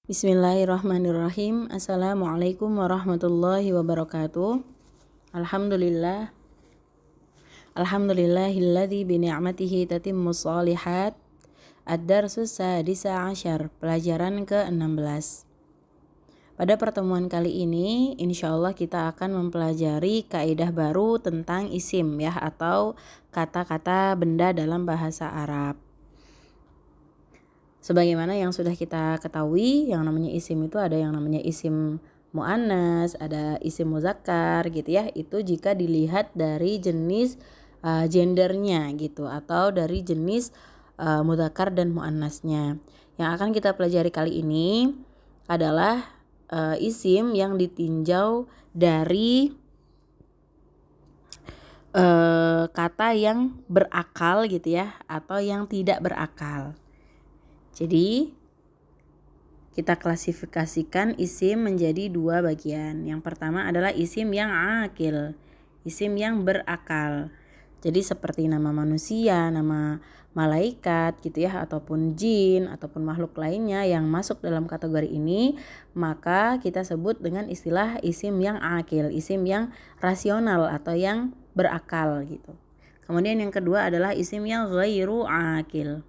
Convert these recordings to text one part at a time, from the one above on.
Bismillahirrahmanirrahim. Assalamualaikum warahmatullahi wabarakatuh. Alhamdulillah. Alhamdulillahilladzi bini'matihi tatimmus shalihat. Ad-darsus sadisa asyar, pelajaran ke-16. Pada pertemuan kali ini, insyaallah kita akan mempelajari kaidah baru tentang isim ya, atau kata-kata benda dalam bahasa Arab. Sebagaimana yang sudah kita ketahui, yang namanya isim itu ada yang namanya isim muannas, ada isim muzakkar gitu ya. Itu jika dilihat dari jenis gendernya gitu, atau dari jenis mudzakkar dan muannasnya. Yang akan kita pelajari kali ini adalah isim yang ditinjau dari kata yang berakal gitu ya, atau yang tidak berakal. Jadi kita klasifikasikan isim menjadi dua bagian. Yang pertama adalah isim yang akil, isim yang berakal. Jadi seperti nama manusia, nama malaikat gitu ya, ataupun jin, ataupun makhluk lainnya yang masuk dalam kategori ini, maka kita sebut dengan istilah isim yang akil, isim yang rasional atau yang berakal gitu. Kemudian yang kedua adalah isim yang ghairu akil.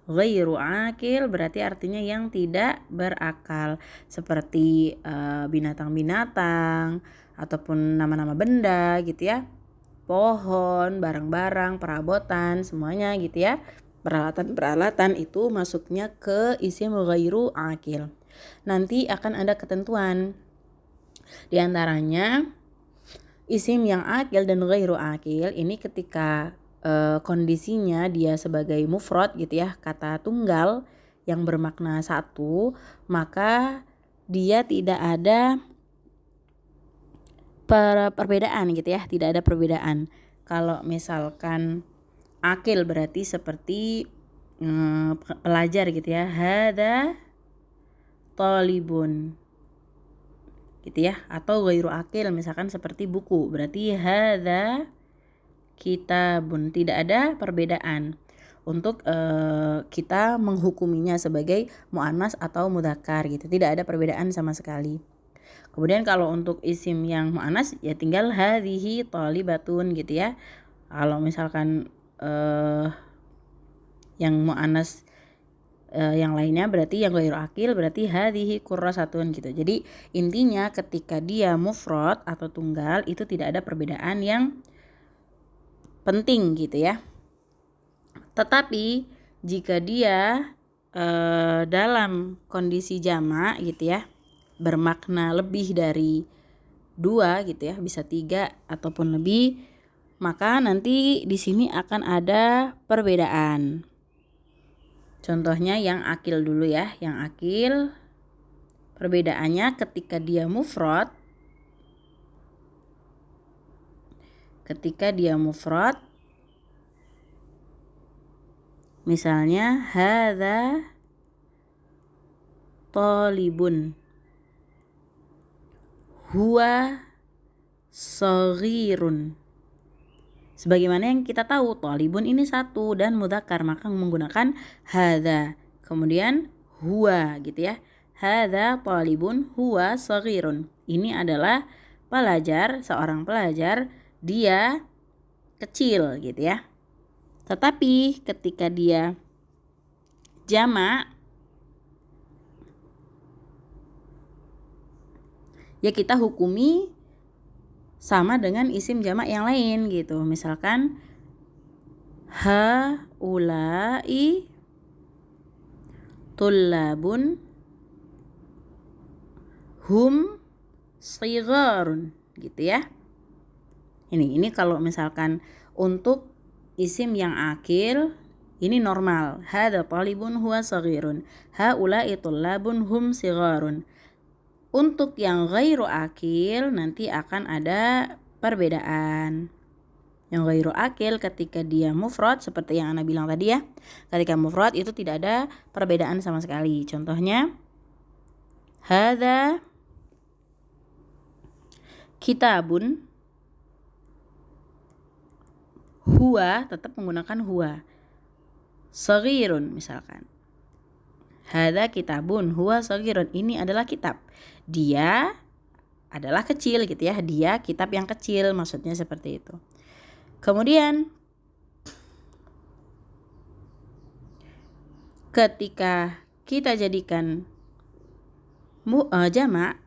Ghairu akil berarti artinya yang tidak berakal, seperti binatang-binatang ataupun nama-nama benda gitu ya, pohon, barang-barang, perabotan, semuanya gitu ya, peralatan-peralatan itu masuknya ke isim ghairu akil. Nanti akan ada ketentuan, di antaranya isim yang akil dan ghairu akil ini ketika kondisinya dia sebagai mufrad gitu ya, kata tunggal yang bermakna satu, maka dia tidak ada perbedaan gitu ya, tidak ada perbedaan. Kalau misalkan akil berarti seperti pelajar gitu ya, hadza talibun gitu ya, atau ghairu akil misalkan seperti buku, berarti hadza kitabun, tidak ada perbedaan untuk kita menghukuminya sebagai muannas atau mudzakkar gitu, tidak ada perbedaan sama sekali. Kemudian kalau untuk isim yang muannas ya tinggal hadhihi thalibatun gitu ya. Kalau misalkan yang muannas yang lainnya berarti yang ghairu akil berarti hadhihi qurrasatun gitu. Jadi intinya ketika dia mufrad atau tunggal itu tidak ada perbedaan yang penting gitu ya. Tetapi jika dia dalam kondisi jamak gitu ya, bermakna lebih dari dua gitu ya, bisa 3 ataupun lebih, maka nanti di sini akan ada perbedaan. Contohnya yang akil dulu ya, yang akil perbedaannya ketika dia mufrad, misalnya hadza talibun, huwa shaghirun. Sebagaimana yang kita tahu, talibun ini satu dan mudzakkar, maka menggunakan hadza. Kemudian huwa gitu ya. Hadza talibun huwa shaghirun. Ini adalah pelajar, seorang pelajar, dia kecil gitu ya. Tetapi ketika dia jamak, ya kita hukumi sama dengan isim jamak yang lain gitu. Misalkan haulai tullabun hum shigharun gitu ya. Ini kalau misalkan untuk isim yang akil ini normal. Hadza talibun huwa shaghirun. Haulai tullabun hum shigharun. Untuk yang ghairu akil nanti akan ada perbedaan. Yang ghairu akil ketika dia mufrad seperti yang Ana bilang tadi ya. Ketika mufrad itu tidak ada perbedaan sama sekali. Contohnya hadza kitabun, huwa tetap menggunakan huwa. Shaghirun misalkan. Hadza kitabun huwa shaghirun, ini adalah kitab. Dia adalah kecil gitu ya. Dia kitab yang kecil, maksudnya seperti itu. Kemudian ketika kita jadikan jamak,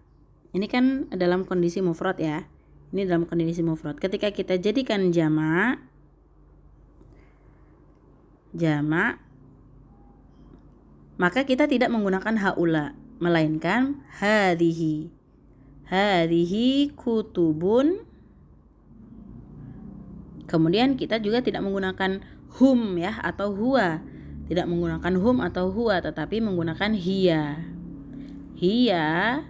ini kan dalam kondisi mufrad ya. Ini dalam kondisi mufrad. Ketika kita jadikan jamak, maka kita tidak menggunakan haula, melainkan hadhihi. Hadhihi kutubun. Kemudian kita juga tidak menggunakan hum ya atau huwa. Tidak menggunakan hum atau huwa, tetapi menggunakan hiya. Hiya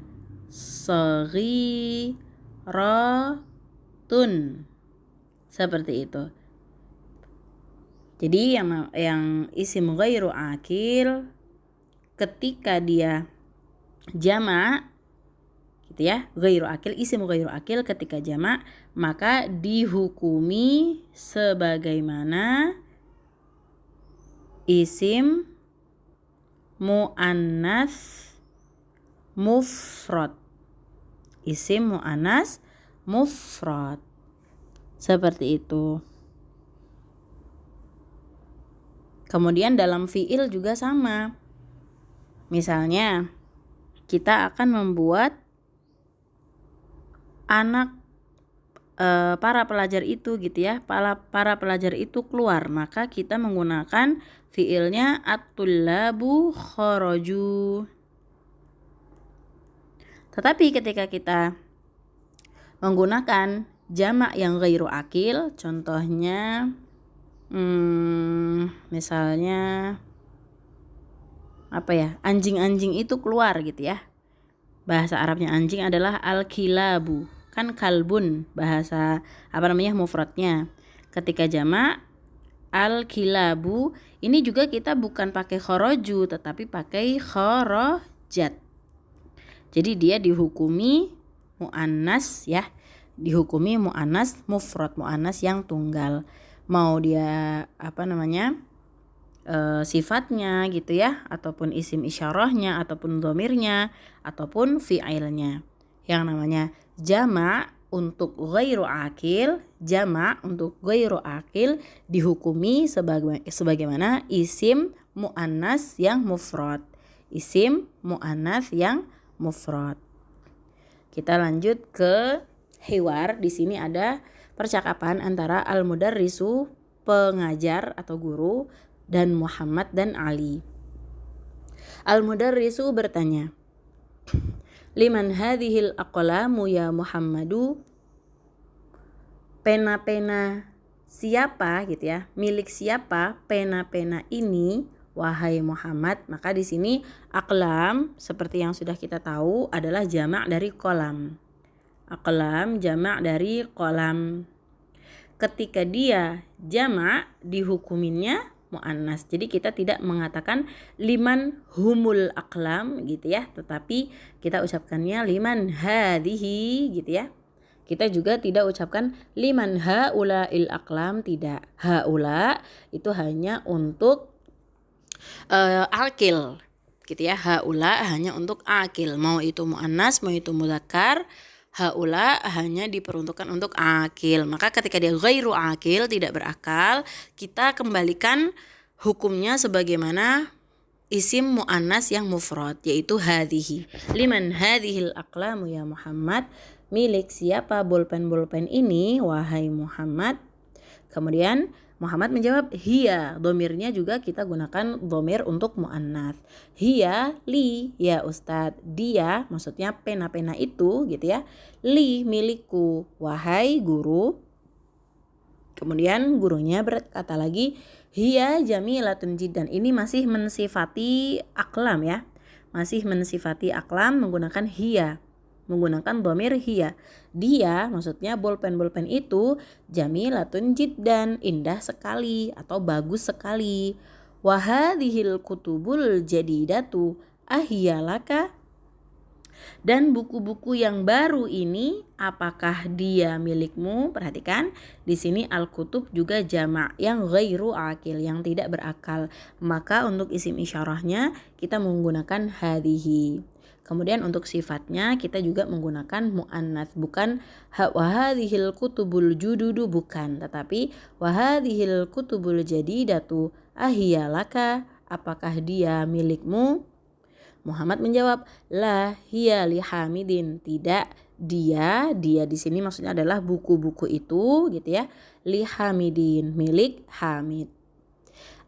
saghiratun. Seperti itu. Jadi yang isim ghairu akil ketika dia jamak gitu ya, ghairu akil, isim ghairu akil ketika jamak maka dihukumi sebagaimana isim muannas mufrad. Isim muannas mufrad. Seperti itu. Kemudian dalam fiil juga sama. Misalnya kita akan membuat anak para pelajar itu gitu ya, para pelajar itu keluar, maka kita menggunakan fiilnya at-tullabu kharaju. Tetapi ketika kita menggunakan jamak yang ghairu akil, contohnya misalnya apa ya, anjing-anjing itu keluar gitu ya. Bahasa Arabnya anjing adalah al-kilabu, kan kalbun bahasa mufradnya. Ketika jamak al-kilabu, ini juga kita bukan pakai kharaju tetapi pakai kharajat. Jadi dia dihukumi muannas ya, dihukumi muannas mufrad, muannas yang tunggal. Mau dia sifatnya gitu ya, ataupun isim isyarahnya, ataupun dhamirnya, ataupun fi'ilnya. Yang namanya jamak untuk ghairu akil, jamak untuk ghairu akil dihukumi sebagaimana isim muannas yang mufrad. Isim muannas yang mufrad. Kita lanjut ke hiwar. Di sini ada percakapan antara al-mudarrisu, pengajar atau guru, dan Muhammad dan Ali. Al-mudarrisu bertanya, liman hadhil aqlamu ya Muhammadu? Pena-pena siapa gitu ya? Milik siapa pena-pena ini wahai Muhammad? Maka di sini aqlam seperti yang sudah kita tahu adalah jamak dari qalam. Aqlam jamak dari qalam. Ketika dia jamak dihukuminnya muannas. Jadi kita tidak mengatakan liman humul aqlam gitu ya, tetapi kita ucapkannya liman hadhihi gitu ya. Kita juga tidak ucapkan liman haula'il aqlam, tidak. Haula itu hanya untuk akil gitu ya. Haula hanya untuk akil, mau itu muannas mau itu mudzakkar. Haula hanya diperuntukkan untuk akil. Maka ketika dia ghairu akil, tidak berakal, kita kembalikan hukumnya sebagaimana isim muannas yang mufrad, yaitu hadhihi. Liman hadhil aqlamu ya Muhammad? Milik siapa bolpen-bolpen ini wahai Muhammad? Kemudian Muhammad menjawab hiya. Domirnya juga kita gunakan domir untuk muannas. Hiya li ya Ustadz. Dia maksudnya pena-pena itu gitu ya. Li milikku wahai guru. Kemudian gurunya berkata lagi, hiya jamilatun jiddan. Ini masih mensifati aklam ya. Masih mensifati aklam menggunakan hiya, menggunakan dhamir hiya. Dia maksudnya bolpen-bolpen itu jamilatun jiddan, indah sekali atau bagus sekali. Wa hadhil kutubul jadidatu ahiyalaka? Dan buku-buku yang baru ini apakah dia milikmu? Perhatikan di sini al-kutub juga jamak yang ghairu akil, yang tidak berakal. Maka untuk isim isyarahnya kita menggunakan hadhihi. Kemudian untuk sifatnya kita juga menggunakan muannats, bukan wahadhil kutubul jududu, bukan, tetapi wahadhil kutubul jadidatu ahiyalaka, apakah dia milikmu? Muhammad menjawab, la hiya li Hamidin, tidak, dia di sini maksudnya adalah buku-buku itu gitu ya, li Hamidin, milik Hamid.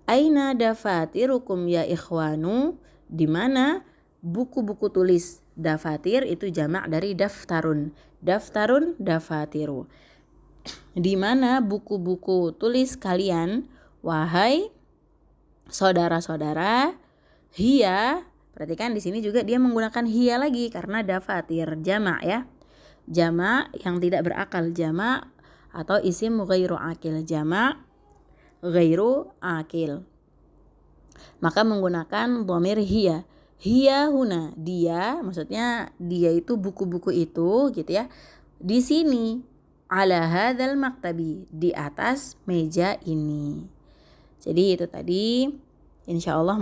Aina dafatirukum ya ikhwanu, di mana buku-buku tulis. Dafatir itu jamak dari daftarun, daftarun dafatiru. Di mana buku-buku tulis kalian, wahai saudara-saudara. Hiya, perhatikan di sini juga dia menggunakan hiya lagi karena dafatir jamak ya. Jamak yang tidak berakal, jamak atau isim ghairu akil, jamak ghairu akil. Maka menggunakan dhamir hiya. Hiya huna, dia, maksudnya dia itu buku-buku itu gitu ya. Di sini ala hadzal maktabi, di atas meja ini. Jadi itu tadi insya Allah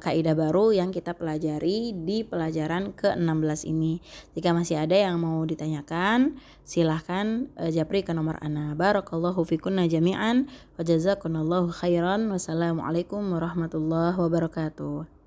kaidah baru yang kita pelajari di pelajaran ke-16 ini. Jika masih ada yang mau ditanyakan, silahkan japri ke nomor ana. Barakallahu fikunna jami'an wa jazakunallahu khairan. Wassalamualaikum warahmatullahi wabarakatuh.